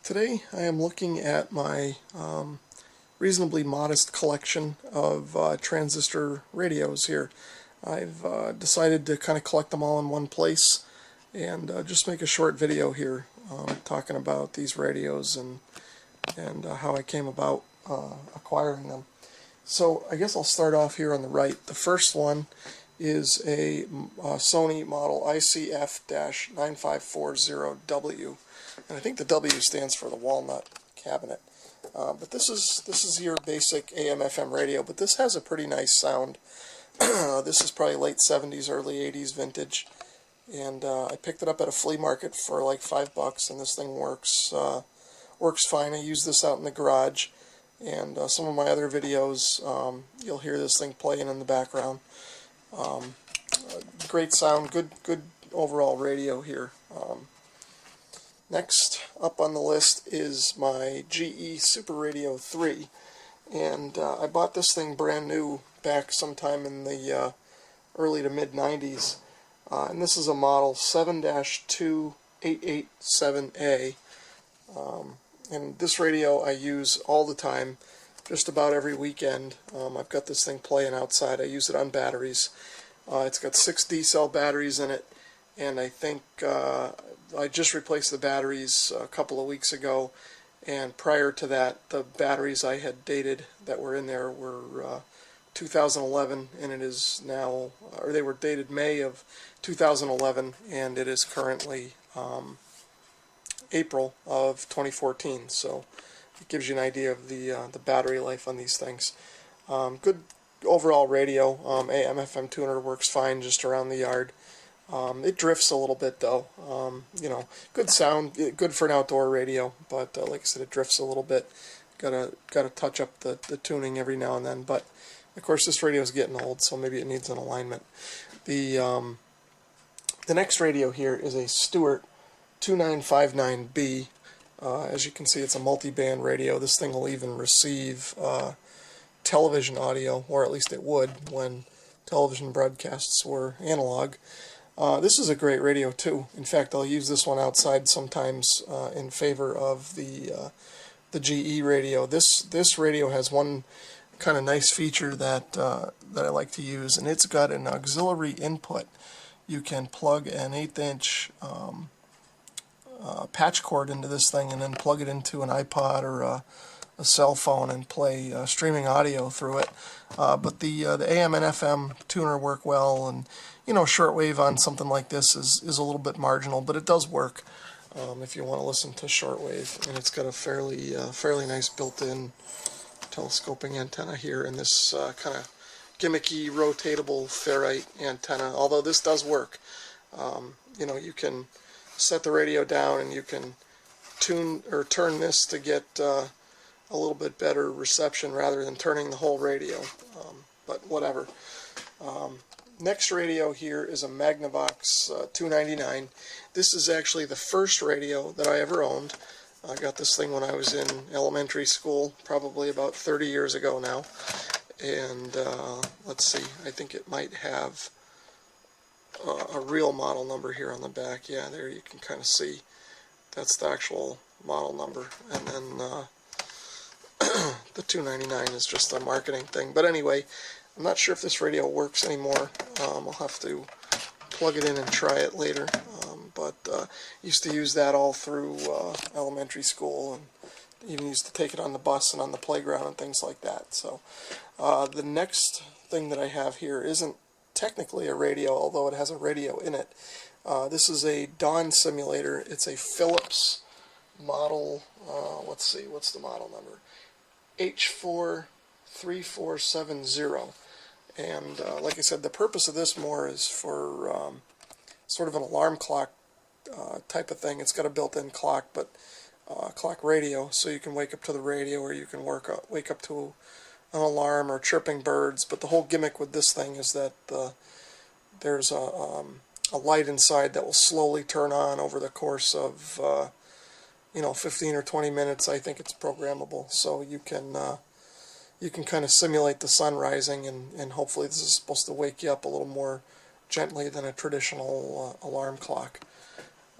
Today I am looking at my reasonably modest collection of transistor radios here. I've decided to kind of collect them all in one place and just make a short video here talking about these radios and how I came about acquiring them. So I guess I'll start off here on the right. The first one is a Sony model ICF30W, and I think the W stands for the walnut cabinet. But this is your basic AM/FM radio, but this has a pretty nice sound. This is probably late 70s, early 80s vintage, and I picked it up at a flea market for like $5, and this thing works fine. I use this out in the garage, and some of my other videos, you'll hear this thing playing in the background. Great sound, good overall radio here. Next up on the list is my GE Superradio 3, and I bought this thing brand new back sometime in the early to mid 90s, and this is a model 7-2887A, and this radio I use all the time, just about every weekend. I've got this thing playing outside. I use it on batteries. It's got 6 D-cell batteries in it, and I think I just replaced the batteries a couple of weeks ago, and prior to that the batteries I had dated that were in there were 2011, and it is now, or they were dated May of 2011, and it is currently April of 2014, so it gives you an idea of the battery life on these things. Good overall radio. AM/FM tuner works fine just around the yard. It drifts a little bit though. You know, good sound, good for an outdoor radio, but like I said, it drifts a little bit. Gotta touch up the tuning every now and then. But of course, this radio is getting old, so maybe it needs an alignment. The next radio here is a Stewart 2959B. As you can see, it's a multi-band radio. This thing will even receive television audio, or at least it would when television broadcasts were analog. This is a great radio too. In fact, I'll use this one outside sometimes in favor of the GE radio. This radio has one kind of nice feature that I like to use, and it's got an auxiliary input. You can plug an 1/8" patch cord into this thing, and then plug it into an iPod or a cell phone and play streaming audio through it. But the AM and FM tuner work well, and you know, shortwave on something like this is a little bit marginal, but it does work if you want to listen to shortwave. And it's got a fairly nice built-in telescoping antenna here, and this kind of gimmicky rotatable ferrite antenna. Although this does work, you know, you can set the radio down and you can tune or turn this to get a little bit better reception rather than turning the whole radio, but whatever. Next radio here is a Magnavox 299. This is actually the first radio that I ever owned. I got this thing when I was in elementary school, probably about 30 years ago now. And let's see, I think it might have a real model number here on the back. Yeah, there you can kind of see. That's the actual model number. And then the 299 is just a marketing thing. But anyway, I'm not sure if this radio works anymore. I'll have to plug it in and try it later. But used to use that all through elementary school, and even used to take it on the bus and on the playground and things like that. So the next thing that I have here isn't technically a radio, although it has a radio in it. This is a Dawn simulator. It's a Philips model, let's see, what's the model number? H43470. And like I said, the purpose of this more is for sort of an alarm clock type of thing. It's got a built-in clock, but clock radio, so you can wake up to the radio, or you can wake up to an alarm or chirping birds. But the whole gimmick with this thing is that there's a light inside that will slowly turn on over the course of you know, 15 or 20 minutes. I think it's programmable, so you can kind of simulate the sun rising, and hopefully this is supposed to wake you up a little more gently than a traditional alarm clock.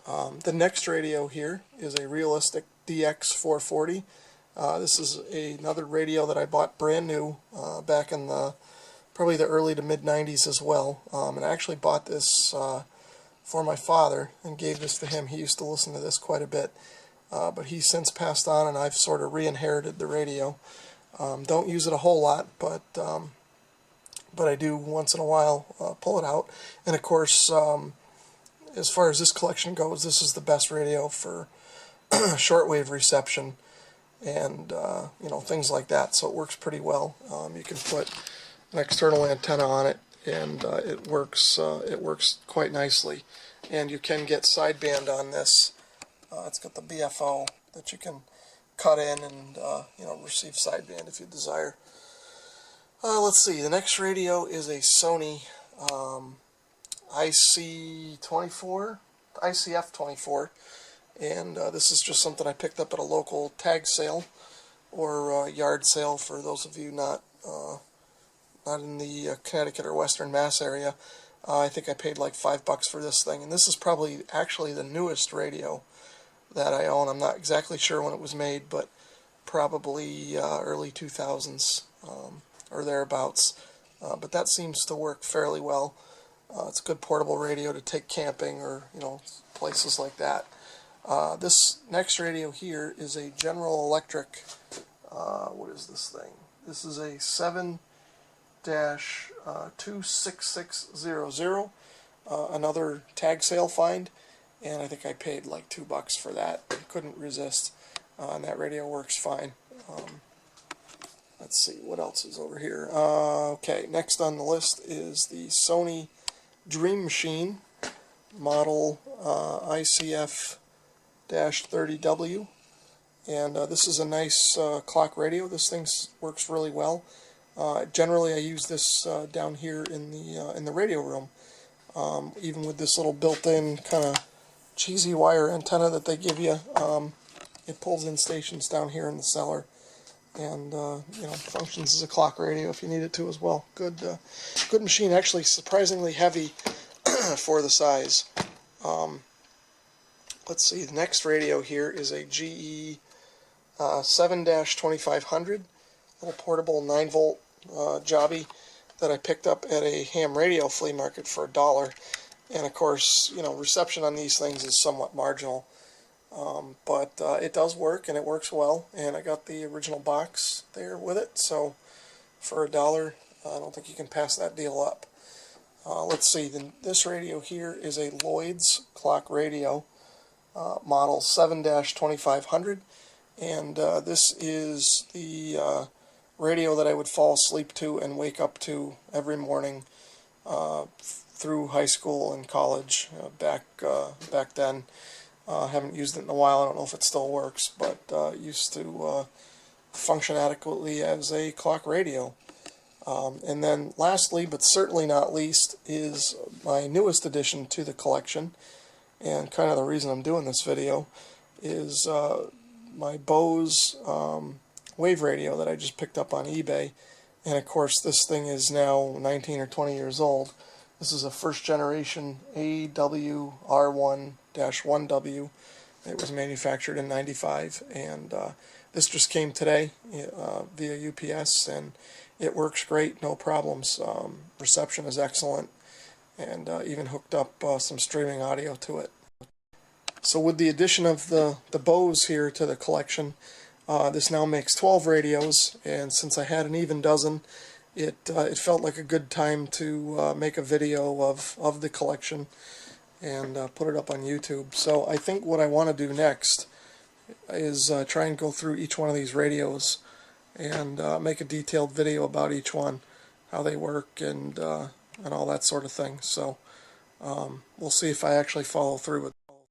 The next radio here is a realistic DX440. This is another radio that I bought brand new back in probably the early to mid 90s as well. And I actually bought this for my father and gave this to him. He used to listen to this quite a bit, but he's since passed on, and I've sort of re-inherited the radio. Don't use it a whole lot, but I do once in a while pull it out. And of course, as far as this collection goes, this is the best radio for shortwave reception and things like that. So it works pretty well. You can put an external antenna on it, and it works quite nicely. And you can get sideband on this. It's got the BFO that you can cut in and receive sideband if you desire. Let's see. The next radio is a Sony ICF24, and this is just something I picked up at a local tag sale or yard sale for those of you not in the Connecticut or Western Mass area. I think I paid like $5 for this thing, and this is probably actually the newest radio that I own. I'm not exactly sure when it was made, but probably early 2000s or thereabouts. But that seems to work fairly well. It's a good portable radio to take camping or places like that. This next radio here is a General Electric. What is this thing? This is a 7-26600. Another tag sale find, and I think I paid like $2 for that. I couldn't resist, and that radio works fine. Let's see, what else is over here? Okay, next on the list is the Sony Dream Machine model ICF30W, and this is a nice clock radio. This thing works really well. Generally, I use this down here in the radio room, even with this little built-in kind of cheesy wire antenna that they give you. It pulls in stations down here in the cellar, and functions as a clock radio if you need it to as well. Good machine. Actually, surprisingly heavy for the size. Let's see. The next radio here is a GE 7-2500, little portable 9-volt jobby that I picked up at a ham radio flea market for $1. And of course, reception on these things is somewhat marginal. But it does work, and it works well, and I got the original box there with it, so for $1, I don't think you can pass that deal up. Let's see, this radio here is a Lloyds clock radio, model 7-2500, and this is the radio that I would fall asleep to and wake up to every morning through high school and college back then. Haven't used it in a while. I don't know if it still works, but it used to function adequately as a clock radio. And then lastly, but certainly not least, is my newest addition to the collection, and kind of the reason I'm doing this video, is my Bose Wave radio that I just picked up on eBay. And of course, this thing is now 19 or 20 years old. This is a first generation AWR1-1W. It was manufactured in '95, and this just came today via UPS, and it works great, no problems. Reception is excellent, and even hooked up some streaming audio to it. So with the addition of the Bose here to the collection, this now makes 12 radios, and since I had an even dozen, it felt like a good time to make a video of the collection and put it up on YouTube. So I think what I want to do next is try and go through each one of these radios and make a detailed video about each one, how they work, and all that sort of thing. So we'll see if I actually follow through with it.